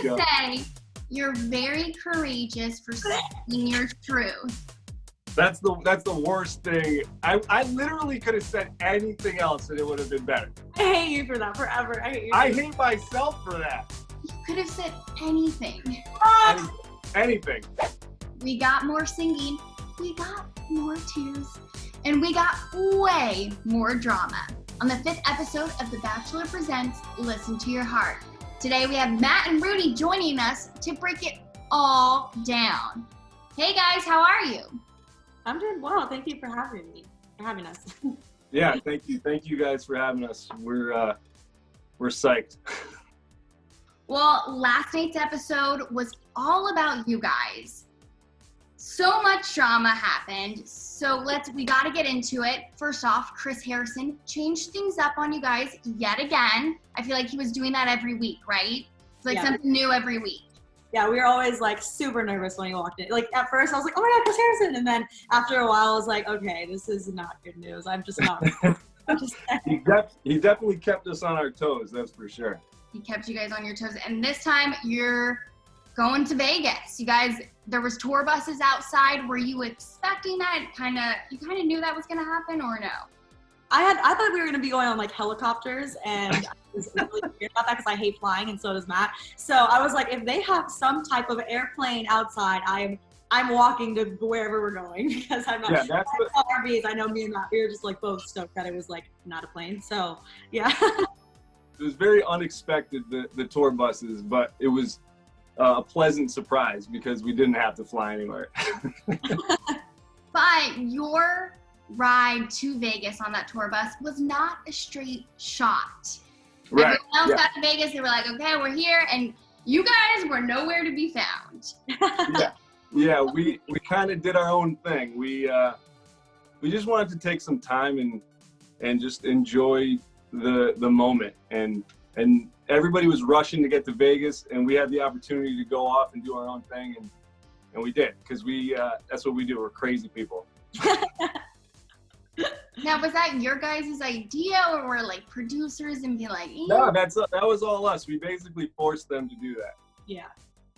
to say you're very courageous for speaking your truth. That's the worst thing. I literally could have said anything else and it would have been better. I hate you for that forever. I hate myself for that. You could have said anything. Anything. We got more singing, we got more tears, and we got way more drama on the 5th episode of The Bachelor Presents, Listen to Your Heart. Today we have Matt and Rudi joining us to break it all down. Hey guys, how are you? I'm doing well. Thank you for having us. Yeah, thank you. Thank you guys for having us. We're psyched. Well, last night's episode was all about you guys. So much drama happened, so we gotta get into it. First off, Chris Harrison changed things up on you guys yet again. I feel like he was doing that every week, right? It's like something new every week. Yeah, we were always like super nervous when he walked in. Like at first I was like, oh my God, Chris Harrison. And then after a while I was like, okay, this is not good news. I'm just not. He definitely kept us on our toes, that's for sure. He kept you guys on your toes. And this time you're going to Vegas. You guys, there was tour buses outside. Were you expecting that? You kind of knew that was going to happen or no? I thought we were going to be going on like helicopters, and I was really weird about that because I hate flying and so does Matt. So I was like, if they have some type of airplane outside, I'm walking to wherever we're going because I'm not sure. RVs. I know me and Matt, we were just like both stoked that it was like not a plane. So yeah. It was very unexpected, the tour buses, but it was a pleasant surprise because we didn't have to fly anywhere. But your ride to Vegas on that tour bus was not a straight shot. Right. Everyone else got to Vegas, they were like, okay, we're here, and you guys were nowhere to be found. Yeah, we kind of did our own thing. We just wanted to take some time and just enjoy the moment, and everybody was rushing to get to Vegas, and we had the opportunity to go off and do our own thing, and we did, because that's what we do. We're crazy people. Now, was that your guys' idea, or were like producers and be like, No, that was all us. We basically forced them to do that. Yeah.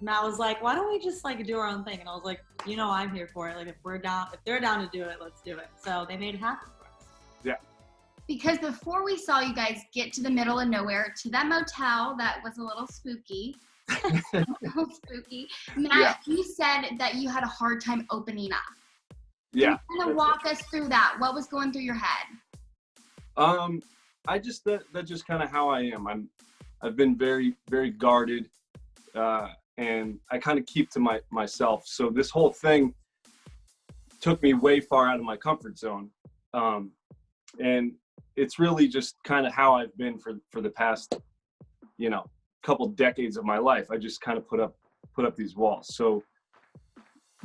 Matt was like, why don't we just like do our own thing? And I was like, I'm here for it. Like if they're down to do it, let's do it. So they made it happen for us. Yeah. Because before we saw you guys get to the middle of nowhere, to that motel that was a little spooky. Matt, you said that you had a hard time opening up. Yeah. Can you kind of walk us through that? What was going through your head? That's just kind of how I am. I've been very, very guarded, and I kind of keep to myself. So this whole thing took me way far out of my comfort zone. And it's really just kind of how I've been for the past, couple decades of my life. I just kind of put up these walls. So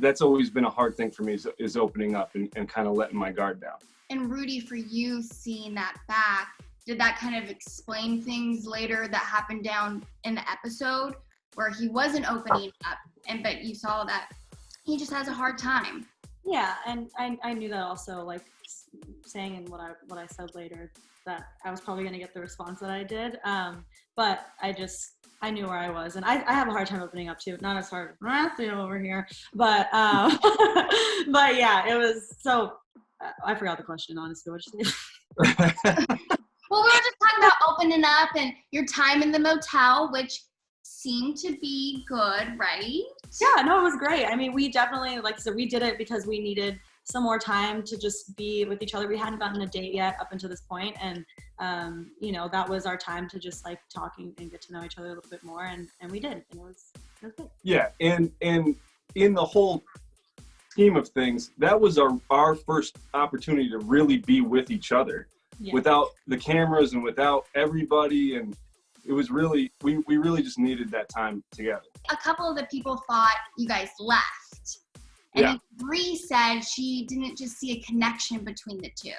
that's always been a hard thing for me is opening up and kind of letting my guard down. And Rudi, for you seeing that back, did that kind of explain things later that happened down in the episode where he wasn't opening up, but you saw that he just has a hard time? Yeah, and I knew that also, like saying in what I said later, that I was probably going to get the response that I did. But I knew where I was, and I have a hard time opening up too. Not as hard as Matthew over here, but but yeah, it was so. I forgot the question, honestly. What did you say? Well, we were just talking about opening up and your time in the motel, which seemed to be good, right? Yeah, no, it was great. I mean, we definitely, like I said, we did it because we needed some more time to just be with each other. We hadn't gotten a date yet up until this point, and that was our time to just like talk and get to know each other a little bit more, and we did, and it was good. Yeah, and in the whole scheme of things, that was our first opportunity to really be with each other, without the cameras and without everybody, and it was really we really just needed that time together. A couple of the people thought you guys left. And Bree said she didn't just see a connection between the two.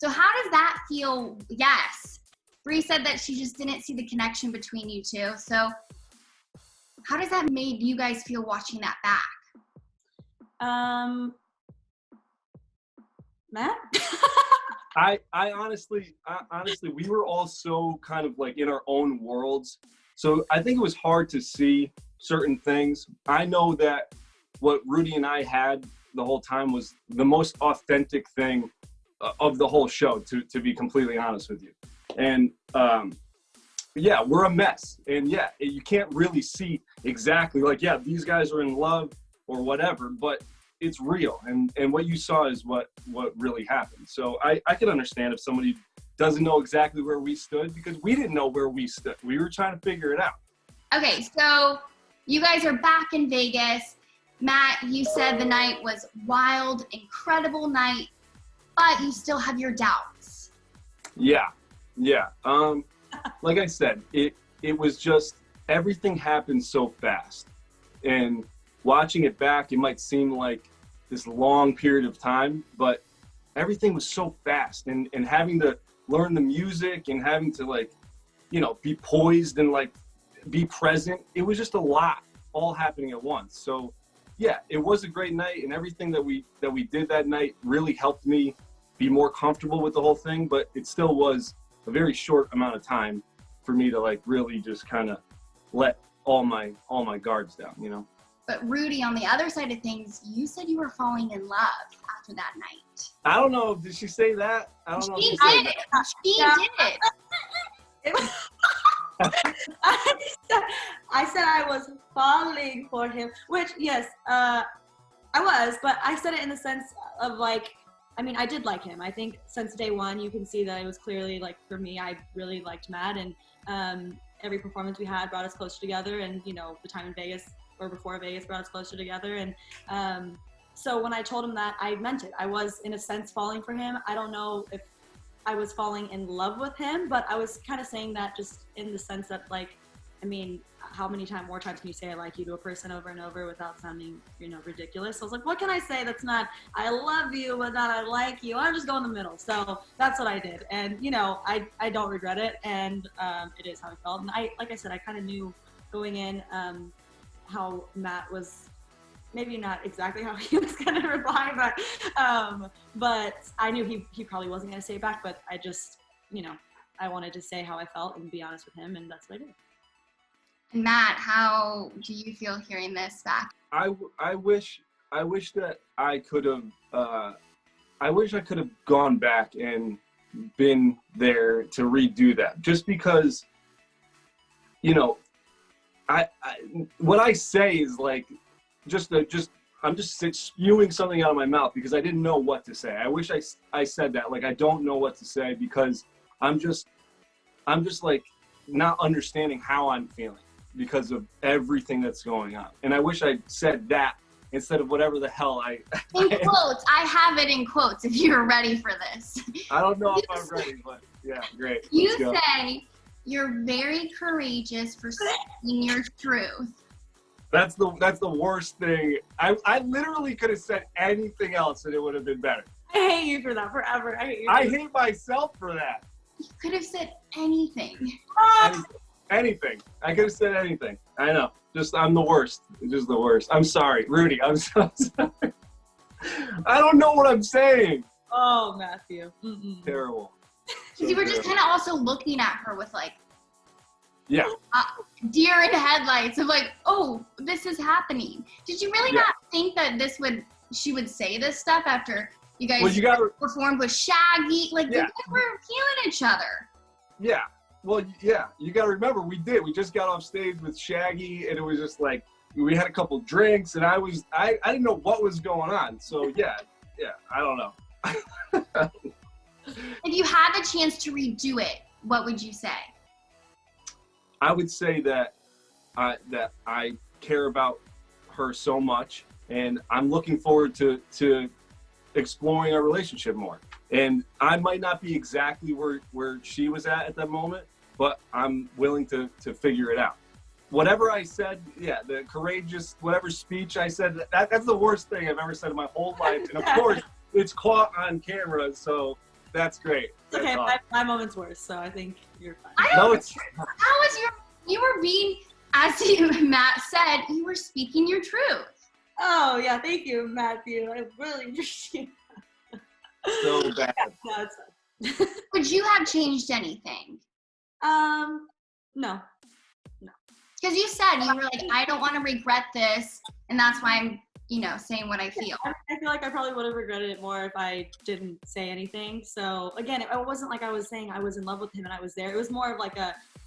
So how does that feel? Yes. Bree said that she just didn't see the connection between you two. So how does that make you guys feel watching that back? Matt? I honestly, we were all so kind of like in our own worlds. So I think it was hard to see certain things. I know that what Rudi and I had the whole time was the most authentic thing of the whole show, to be completely honest with you. And yeah, we're a mess. And yeah, you can't really see exactly like, yeah, these guys are in love or whatever, but it's real. And what you saw is what really happened. So I can understand if somebody doesn't know exactly where we stood, because we didn't know where we stood. We were trying to figure it out. Okay, so you guys are back in Vegas. Matt, you said the night was wild, incredible night, but you still have your doubts. Yeah. Like I said, it was just, everything happened so fast. And watching it back, it might seem like this long period of time, but everything was so fast. And having to learn the music and having to, like, you know, be poised and like be present, it was just a lot all happening at once. So yeah, it was a great night, and everything that we did that night really helped me be more comfortable with the whole thing, but it still was a very short amount of time for me to like really just kind of let all my guards down, you know. But Rudi, on the other side of things, you said you were falling in love after that night. I don't know, did she say that? I don't know if She she said did. that. She did. I said I was falling for him, which yes, I was, but I said it in the sense of like, I mean, I did like him. I think since day one, you can see that it was clearly like, for me, I really liked Matt, and every performance we had brought us closer together, and you know, the time in Vegas or before Vegas brought us closer together, and so when I told him that, I meant it. I was in a sense falling for him. I don't know if I was falling in love with him, but I was kind of saying that just in the sense that, like, I mean, how many more times can you say I like you to a person over and over without sounding, you know, ridiculous? So I was like, what can I say that's not I love you, but not I like you? I'll just go in the middle. So that's what I did. And, you know, I don't regret it. And it is how I felt. And like I said, I kind of knew going in how Matt was, maybe not exactly how he was going to reply, but I knew he probably wasn't going to say it back. But I just, you know, I wanted to say how I felt and be honest with him. And that's what I did. And Matt, how do you feel hearing this back? I wish that I could have, I wish I could have gone back and been there to redo that, just because, you know, what I say is like, I'm just spewing something out of my mouth because I didn't know what to say. I wish I said that. Like, I don't know what to say because I'm just like not understanding how I'm feeling because of everything that's going on. And I wish I said that instead of whatever the hell in quotes. I have it in quotes if you're ready for this. I don't know if I'm ready, but yeah, great. You say you're very courageous for speaking your truth. That's the worst thing. I literally could have said anything else and it would have been better. I hate you for that forever. I hate myself for that. You could have said anything. Anything. I could have said anything. I know. I'm the worst. Just the worst. I'm sorry, Rudi. I'm so sorry. I don't know what I'm saying. Oh, Matthew. Terrible. So you were just kind of also looking at her with like, yeah, deer in headlights of like, oh, this is happening. Did you really not think that she would say this stuff after you guys performed with Shaggy? Like, you guys were feeling each other. Yeah. Well, yeah, you got to remember, we did. We just got off stage with Shaggy, and it was just like, we had a couple drinks, and I didn't know what was going on. So, yeah, I don't know. If you had the chance to redo it, what would you say? I would say that I care about her so much, and I'm looking forward to exploring our relationship more. And I might not be exactly where she was at that moment, but I'm willing to figure it out. Whatever I said, the courageous, whatever speech I said, that's the worst thing I've ever said in my whole life. And of course, it's caught on camera, so that's great. It's okay, my moment's worse, so I think you're fine. How was you were being, as Matt said, you were speaking your truth. Oh, yeah, thank you, Matthew. I really appreciate it. So bad. Would you have changed anything? No. No. Because you said, you were like, I don't want to regret this, and that's why I'm, saying what I feel. I feel like I probably would have regretted it more if I didn't say anything. So again, it wasn't like I was saying I was in love with him and I was there. It was more of like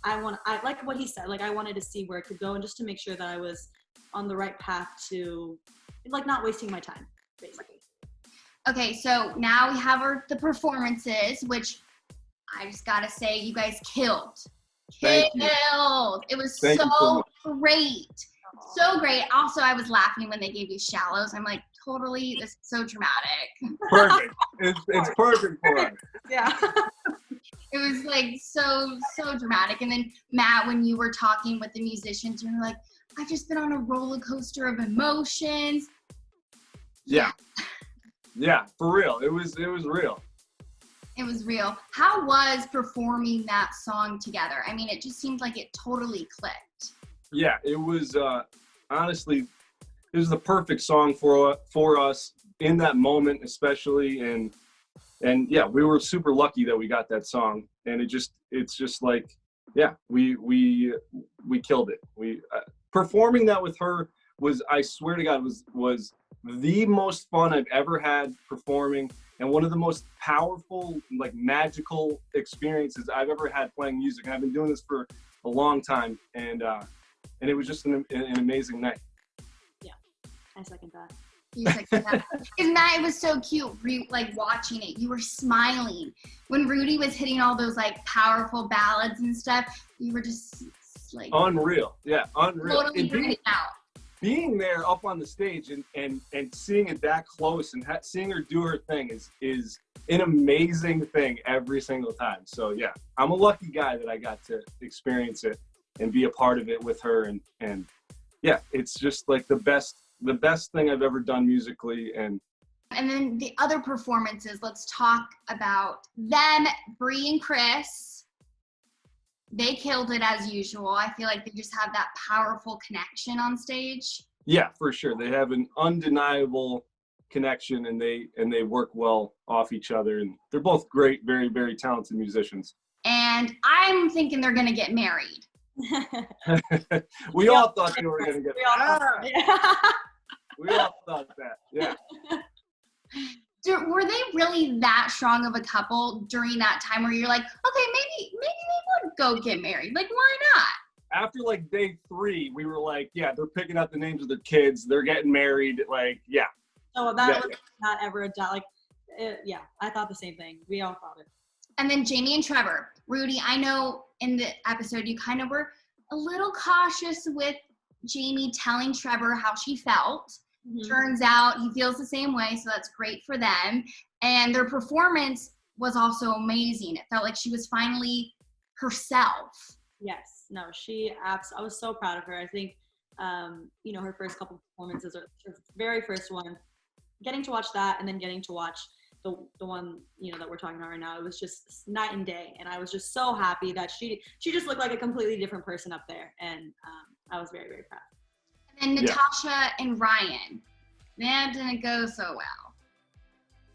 I like what he said, like I wanted to see where it could go and just to make sure that I was on the right path to, like, not wasting my time, basically. Okay, so now we have the performances, which I just gotta say, you guys killed. Thank you. It was Thank you so much. great. So great. Also, I was laughing when they gave you shallows. I'm like, totally, this is so dramatic. Perfect. It's perfect for us. Yeah. It was like so dramatic. And then Matt, when you were talking with the musicians, you were like, I've just been on a roller coaster of emotions. Yeah. Yeah, for real. It was real. It was real. How was performing that song together? I mean, it just seemed like it totally clicked. Yeah, it was honestly, it was the perfect song for us in that moment, especially, and yeah, we were super lucky that we got that song, and it's just like, yeah, we killed it. We performing that with her was, I swear to God, was the most fun I've ever had performing, and one of the most powerful, like, magical experiences I've ever had playing music. And I've been doing this for a long time, and it was just an amazing night. Yeah, I second that. You second that. And Matt, it was so cute, like, watching it. You were smiling. When Rudi was hitting all those, like, powerful ballads and stuff, you were just, like... Unreal. Yeah, unreal. Totally bringing it out. Being there up on the stage and seeing it that close and seeing her do her thing is an amazing thing every single time. So yeah, I'm a lucky guy that I got to experience it and be a part of it with her, and yeah, it's just like the best thing I've ever done musically. And then the other performances, let's talk about them. Bree and Chris, they killed it as usual. I feel like they just have that powerful connection on stage. Yeah, for sure. They have an undeniable connection, and they work well off each other, and they're both great, very, very talented musicians. And I'm thinking they're gonna get married. We all thought they were gonna get married. We all thought that. Yeah. Were they really that strong of a couple during that time where you're like, okay, maybe they would go get married? Like, why not? After like day 3, we were like, yeah, they're picking out the names of their kids. They're getting married. Like, yeah. Oh, that was not ever a doubt. Like, yeah, I thought the same thing. We all thought it. And then Jamie and Trevor. Rudi, I know in the episode you kind of were a little cautious with Jamie telling Trevor how she felt. Mm-hmm. Turns out he feels the same way, so that's great for them. And their performance was also amazing. It felt like she was finally herself. Yes. No, I was so proud of her. I think, her first couple performances, her very first one, getting to watch that and then getting to watch the one, that we're talking about right now, it was just night and day. And I was just so happy that she just looked like a completely different person up there. And I was very, very proud. And then Natasha and Ryan, that didn't go so well.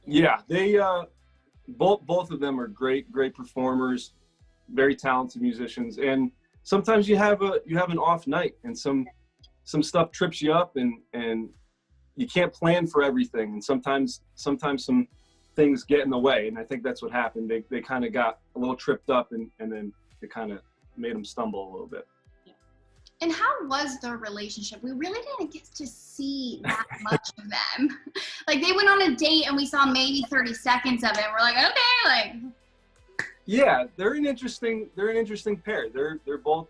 Yeah, they both of them are great performers, very talented musicians, and sometimes you have an off night, and some stuff trips you up, and you can't plan for everything, and sometimes some things get in the way, and I think that's what happened. They kind of got a little tripped up, and then it kind of made them stumble a little bit. And how was their relationship? We really didn't get to see that much of them. Like, they went on a date and we saw maybe 30 seconds of it. We're like, okay, like. Yeah, they're an interesting pair. They're both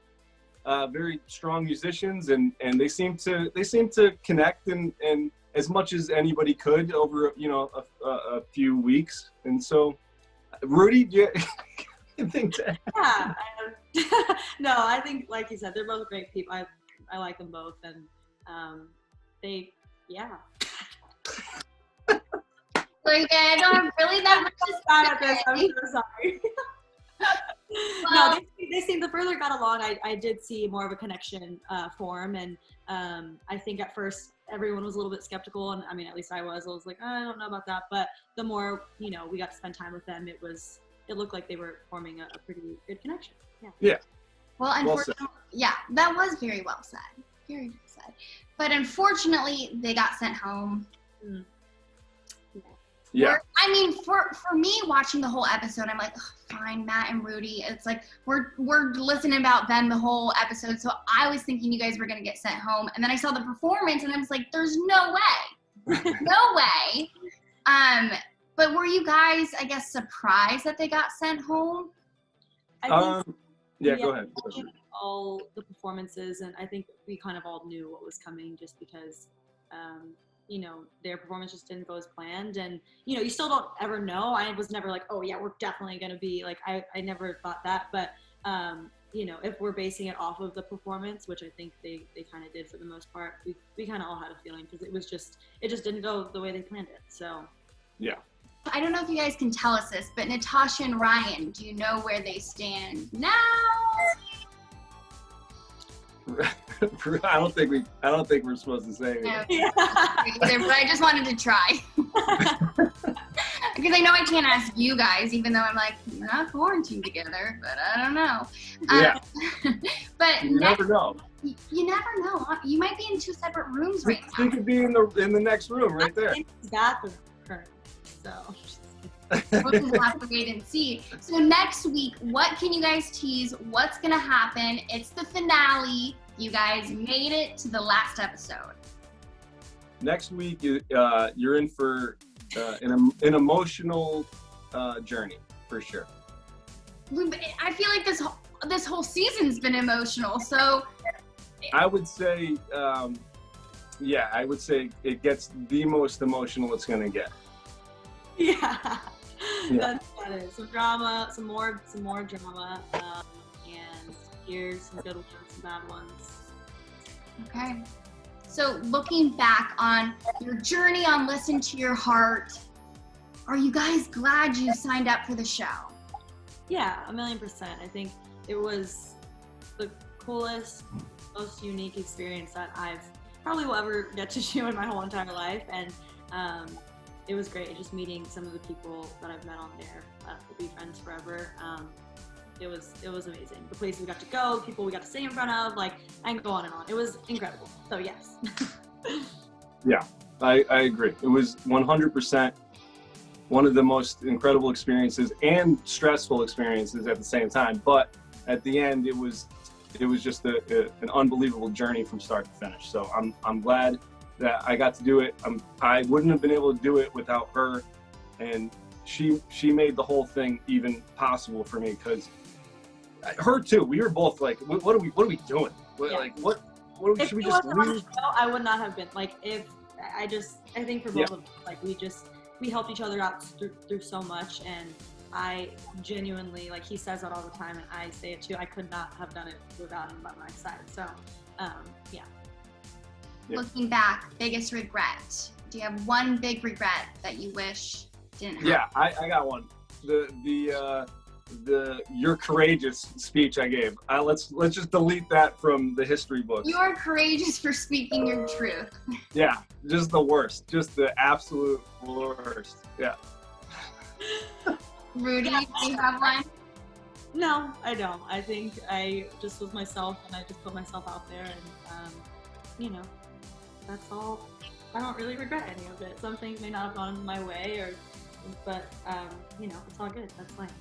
very strong musicians, and they seem to connect and as much as anybody could over a few weeks. And so, Rudi, do you think that? Yeah. No, I think, like you said, they're both great people. I like them both, and yeah. Like, I don't have really that much to say at this. I'm so sorry. Well, no, they seem, the further it got along, I did see more of a connection form, and I think at first everyone was a little bit skeptical, and I mean, at least I was like, I don't know about that, but the more we got to spend time with them, it looked like they were forming a pretty good connection. Yeah. Well, unfortunately, Yeah, that was very well said. Very well said. But unfortunately, they got sent home. Mm. Yeah. I mean, for me, watching the whole episode, I'm like, fine, Matt and Rudi. It's like we're listening about them the whole episode, so I was thinking you guys were gonna get sent home, and then I saw the performance, and I was like, there's no way, no way. But were you guys, I guess, surprised that they got sent home? I think Go ahead. all the performances, and I think we kind of all knew what was coming just because, you know, their performance just didn't go as planned. And, you know, you still don't ever know. I was never like, oh, yeah, we're definitely going to be like, I never thought that. But, you know, if we're basing it off of the performance, which I think they kind of did for the most part, we kind of all had a feeling because it just didn't go the way they planned it. So, yeah. I don't know if you guys can tell us this, but Natasha and Ryan, do you know where they stand now? I don't think we're supposed to say anything. No, either, but I just wanted to try. Because I know I can't ask you guys, even though I'm like, we're not quarantined together, but I don't know. Yeah. But you never know. You never know. You might be in 2 separate rooms right now. You could be in the next room right there. Bathroom currently, so. We'll just have to wait and see. So next week, what can you guys tease? What's gonna happen? It's the finale. You guys made it to the last episode. Next week, you're in for an emotional journey for sure. I feel like this whole season's been emotional. So I would say, I would say it gets the most emotional it's gonna get. Yeah. That is some drama, some more drama, and here's some good ones, some bad ones. okay. So looking back on your journey on Listen to Your Heart, are you guys glad you signed up for the show? Yeah, 1,000,000%. I think it was the coolest, most unique experience that I've probably will ever get to do in my whole entire life, and it was great just meeting some of the people that I've met on there that will be friends forever. It was amazing. The places we got to go, people we got to sing in front of, like, I can go on and on. It was incredible. So yes. Yeah, I agree. It was 100% one of the most incredible experiences and stressful experiences at the same time. But at the end, it was just an unbelievable journey from start to finish. So I'm glad that I got to do it. I wouldn't have been able to do it without her, and she made the whole thing even possible for me, because her too. We were both like, what are we doing? Yeah. Like what if should we it just wasn't on the leave? show, I would not have been like, I think for both of us, like we helped each other out through so much, and I genuinely, like, he says that all the time and I say it too, I could not have done it without him by my side. So yeah. Yeah. Looking back, biggest regret. Do you have one big regret that you wish didn't happen? Yeah, I got one. The "You're courageous" speech I gave. Let's just delete that from the history books. You are courageous for speaking your truth. Yeah, just the worst. Just the absolute worst. Yeah. Rudi, do you have one? No, I don't. I think I just was myself, and I just put myself out there, and you know, that's all. I don't really regret any of it. Some things may not have gone my way, but you know, it's all good. That's life.